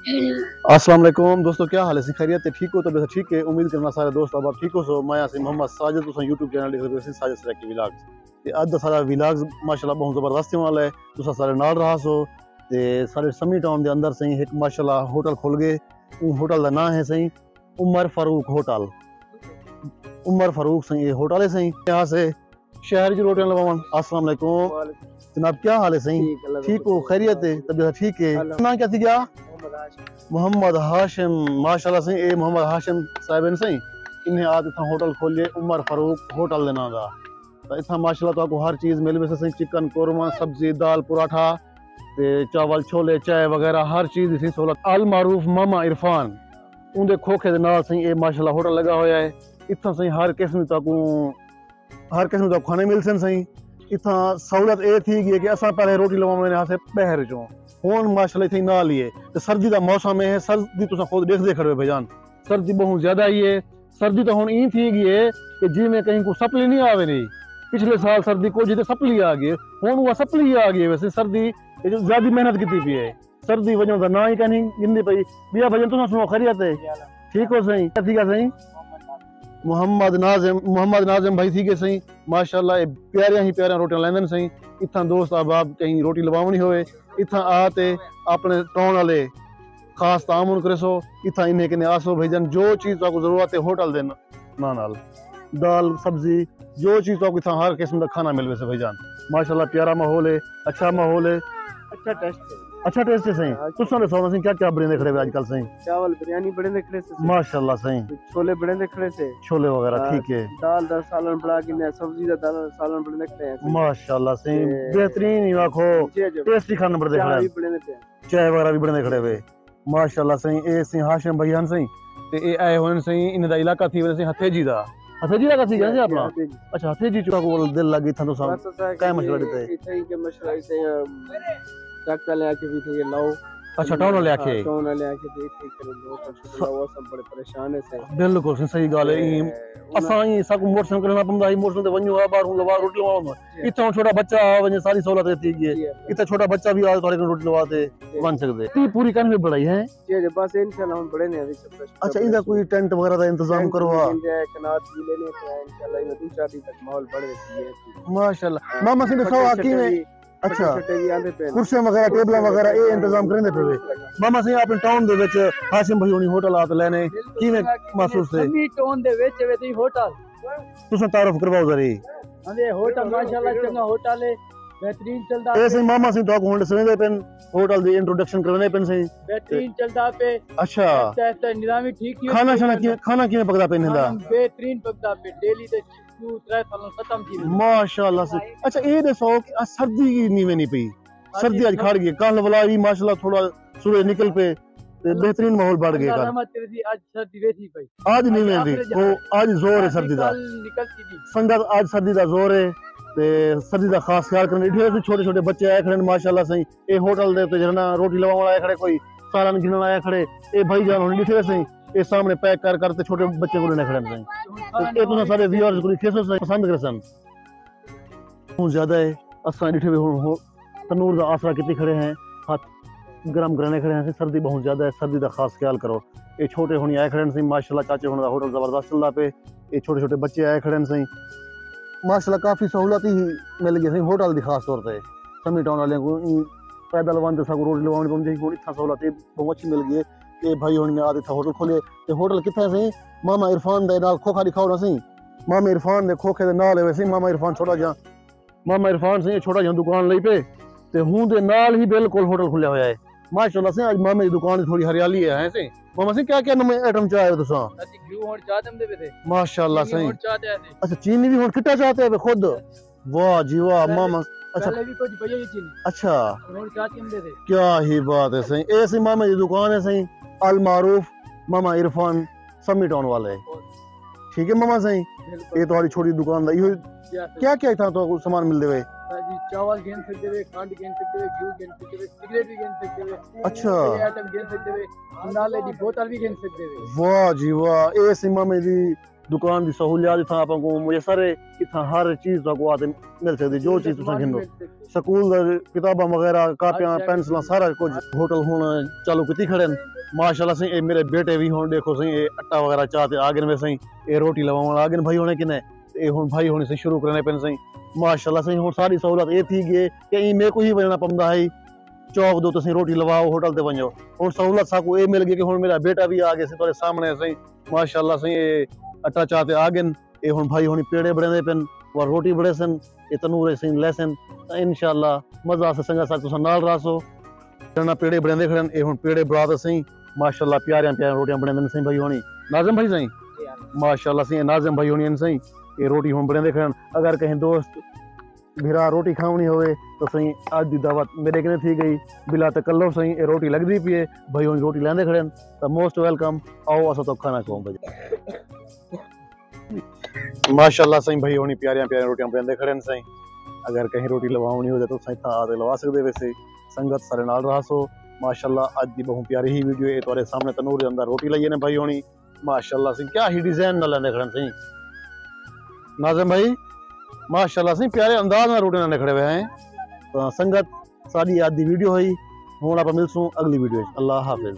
अस्सलाम वालेकुम दोस्तों, क्या हाल है? खैरियत है? ठीक हो? तो ठीक है। उम्मीद करना सारे दोस्त अब आप ठीक हो। सो मैं मोहम्मद साजिद तुम यूट्यूब चैनल देख रहे हो साजिद सराकी विलाग्स ते अज दा सारा विलाग्स माशाल्लाह बहुत ज़बरदस्त होने वाला है। तुसा सारे नाल रहा सो ते सारे समी टाउन के अंदर सही एक माशाल्लाह होटल खुल गए। होटल का नाम है सही उमर फारूक होटल। उमर फारूक सही ये होटल है सही। यहाँ से शहर की रोटियां लवावन। अस्सलाम वालेकुम जनाब, क्या हाल है? सही ठीक हो? खैरियत है? तबीयत ठीक है? ना क्या थी क्या? मोहम्मद हाशिम माशाल्लाह सही ए मोहम्मद हाशिम साहब ने सही इन्हें आज इतना होटल खोलिए उमर फारूक होटल देना दा तो इतना माशाल्लाह तो आपको हर चीज़ मिल वैसे सही चिकन कोरमा सब्जी दाल पराठा ते चावल छोले चाय वगैरह हर चीज़ इसी सहूलत। अल मारूफ मामा इरफान उनके खोखे दे नाल सही ए माशाल्लाह होटल लगा होया है। इतना सही हर किस्म तक खाने मिल सन सही। इतना सहूलत ये थी कि असा पहले रोटी लवाने यहाँ से बहर चो हूँ माशाल्लाह इतनी ना लिए तो सर्दी का मौसम है। सर्दी तुम खुद देख रहे हो भाईजान, सर्दी बहुत ज्यादा ही है। सर्दी तो हूँ ई थी गई है कि जी में कहीं को सप्ली नहीं आवे नहीं। पिछले साल सर्दी को जी सप्ली आ गई हूँ वह सप्ली आ गई। वैसे सर्दी ज्यादा मेहनत की पी है। सर्दी वजह का ना ही कहीं गिनती पई बिया भजन तुम सुनो खैरियत है? ठीक हो सही? ठीक है सही। मोहम्मद नाजिम भाई थी के सही माशाल्लाह प्यारियां ही प्यारियां रोटियां लेंदन सही। इतना दोस्त अब कहीं रोटी लवावनी होवे इतना आते अपने टाउन वाले खास तामुन करे सो इतना इन्हें के आसो भाईजान जो चीज़ आपको जरूरत है होटल देना ना नाल दाल सब्जी जो चीज़ आपको इतना हर किस्म का खाना मिल वैसे भाईजान माशाल्लाह प्यारा माहौल है अच्छा माहौल है अच्छा टेस्ट है सही। तुम सही क्या क्या बड़े देख रहे हो आजकल सही? चावल बिरयानी बड़े देख रहे से माशाल्लाह सही। छोले बड़े देख रहे से छोले वगैरह ठीक है। दाल दा सालन बड़ा के सब्जी दा दाल सालन बड़े देख रहे हैं माशाल्लाह सही बेहतरीन ही आखो टेस्टी खाना बड़े देख रहे हैं। चाय वगैरह भी बड़े देख रहे हुए माशाल्लाह सही। ए सी हाशिम भैया सही ते ए आए होने सही इन दा इलाका थी वैसे हथेजी दा का थी कैसे अपना? अच्छा हथेजी चुका को दिल लगी था तो सब काय मशवरा देते इथे के मशवरा से डॉक्टर ले आके भी थे लाओ। अच्छा टाउन ले आके दे ठीक करे दो तो वो सब बड़े परेशान है से बिल्कुल सही गाल है। असा ही सब मोटरसाइकिल करना पंदा ही मोटरसाइकिल ते वन्यो बाहर हूं लवा रोटी लवा इतना छोटा बच्चा वने सारी सहूलत रहती है। इतना छोटा बच्चा भी आज थोड़े रोटी लवाते बन सकदे ती पूरी करने में बढ़ाई है जी बस इंशाल्लाह हम बड़े ने अभी सब। अच्छा इधर कोई टेंट वगैरह का इंतजाम करवा कनात भी लेने इंशाल्लाह इन 2-4 दिन तक माहौल बढ़ है माशाल्लाह। मामा सिंह सो आकी में अच्छा कुर्सियां वगैरह टेबल वगैरह ये इंतजाम करेंदे पे मामा सिंह अपने टाउन दे विच हाशिम भाई होनी होटल आप लेने किवें महसूस थे? सभी टाउन दे विच वे ती होटल तुसा तारुफ करवाओ जरी। अरे होटल माशाल्लाह चंगा होटल है बेहतरीन चलदा ए सही मामा सिंह तो होंड सवेंदे पेन होटल दी इंट्रोडक्शन करने पेन सही बेहतरीन चलदा पे। अच्छा निजामी ठीक ही खाना किवें पकदा पेन हिंदा बेहतरीन पकदा पे डेली दे 2-3 साल खत्म थी माशाल्लाह से। अच्छा ये दसो कि सर्दी की नीवे नहीं पई सर्दी आज खड़ गई कल वाला भी माशाल्लाह थोड़ा सूरज निकल पे बेहतरीन माहौल बढ़ गया आज सर्दी वे थी पई आज नहीं वेंदी वो आज जोर है सर्दी दा निकलती थी संगत आज सर्दी दा जोर है ते सर्दी दा खास ख्याल करने इठे छोटे छोटे बच्चे आए खड़े माशाल्लाह सही ए होटल दे ते जना रोटी लवाने आए खड़े कोई सालन गिनन आए खड़े ए भाई जान होने दिखे सही ये सामने पैक कर करते छोटे बच्चे को लेने खड़े हैं तो ये तुम सारे व्यूअर्स को कैसे पसंद करे सन बहुत ज्यादा है असा दिखे हो तनूर का आसरा कितने खड़े हैं हाथ गरम कराने खड़े हैं। सर्दी बहुत ज्यादा है सर्दी का खास ख्याल करो। ये छोटे होने आए खड़े हैं माशाल्लाह चाचे होने का होटल जबरदस्त चल रहा पे ये छोटे छोटे बच्चे आए खड़े हैं सही माशाल्लाह काफी सहूलत ही मिल गई सही होटल की खास तौर पर समी टाउन वाले को पैदल लवाते सब रोटी लवानी पौंदी इतना सहूलत बहुत अच्छी मिल गई है। ये भाई होने आदि था होटल खोले ते होटल किथे सही मामा इरफान दे नाल खोखा दिखाओ ना सही मामा इरफान दे खोखे दे नाल है वैसे मामा इरफान सही छोटा जा दुकान लई पे ते हूं दे नाल ही बिल्कुल होटल खुल्या होया है माशाल्लाह से। आज मामे दी दुकान थोड़ी हरियाली है सही मामा से क्या क्या नवे आइटम चाहे तुसा? घी होड़ चाह दे पे माशाल्लाह सही। अच्छा चीनी भी होड़ कितना चाहते हैं खुद? वाह जी वाह मामा। अच्छा भी कुछ भैया ये चीनी अच्छा होड़ चाह के दे दे क्या ही बात है सही। ऐसी मामे दी दुकान है सही अल मारूफ मामा इरफान समी टाउन वाले ठीक है मामा सही। ये तुम्हारी छोटी दुकान दा यो क्या क्या था तो सामान मिल देवे जी चावल गेन सकते वे खंड गेन सकते वे घी गेन सकते वे सिगरेट भी गेन सकते वे अच्छा आइटम गेन सकते वे नाले दी बोतल भी गेन सकते वे वाह जी वाह ए सीमा में दी दुकान की सहूलियत इतना आपको मुयसर है, इतना हर चीज़ आपको आते मिल सकती, जो चीज़ तुम घिनो स्कूल किताबा वगैरह कापियां पेंसिल सारा कुछ। होटल हूँ चालू की खड़े माशाल्लाह सही। ए मेरे बेटे भी हूँ देखो सही, ये अट्टा वगैरह चाहते आगे में सही, ये रोटी लवाण आगे भाई होने कि ये हूँ भाई होने से शुरू करने पे सही माशाल्लाह सही। हूँ सारी सहूलत ये थी गई कि मेरे को ही वजना पवंदा है चौक दो तुम रोटी लवाओ होटल ते वञो। हूँ सहूलत साकू ये मिल गई कि हूँ मेरा बेटा भी आ गया तुम्हारे सामने सही माशाल्लाह सही। ये अट्टा चाहते आगे ये हूँ भाई होनी पेड़े बड़े पेन और रोटी बड़े सन, ये तनूर सही लैसन इंशाल्लाह मजा से संगा साथ तुम नाल रासो पेड़े बड़े खड़े। ये हूँ पेड़े बड़ा सही माशाल्लाह प्यारियां प्यारियां रोटियां बने सही भाई होनी। नाज़िम भाई सही माशाल्लाह सही, नाज़िम भाई होनी सही। ये रोटी हूँ बड़े खड़े। अगर कहीं दोस्त भिरा रोटी खावनी होवे तो सही आज की दावत मेरे कने थी गई बिला तकल्लुफ सही। ये रोटी लगती पी है भाई होनी रोटी लेंदे खड़े तो मोस्ट वेलकम आओ असा तो खाना खाओ भाई माशाल्लाह सही। भाई होनी प्यारियां प्यारियां रोटियां बने खड़े सही। अगर कहीं रोटी लवानी हो तो सही था आते लवा सकते वैसे संगत सारे नाल रहा सो माशाल्लाह। आज की बहुत प्यारी ही वीडियो है तुम्हारे सामने तनूर के अंदर रोटी लाइए ने भाई होनी माशाल्लाह सही। क्या ही डिजाइन ना लेंदे खड़े सही नाज़िम भाई माशाल्लाह सही प्यारे अंदाज में रोटी ना खड़े हुए हैं। तो संगत सारी आज की वीडियो हुई हूँ आप मिलसूँ अगली वीडियो। अल्लाह हाफिज।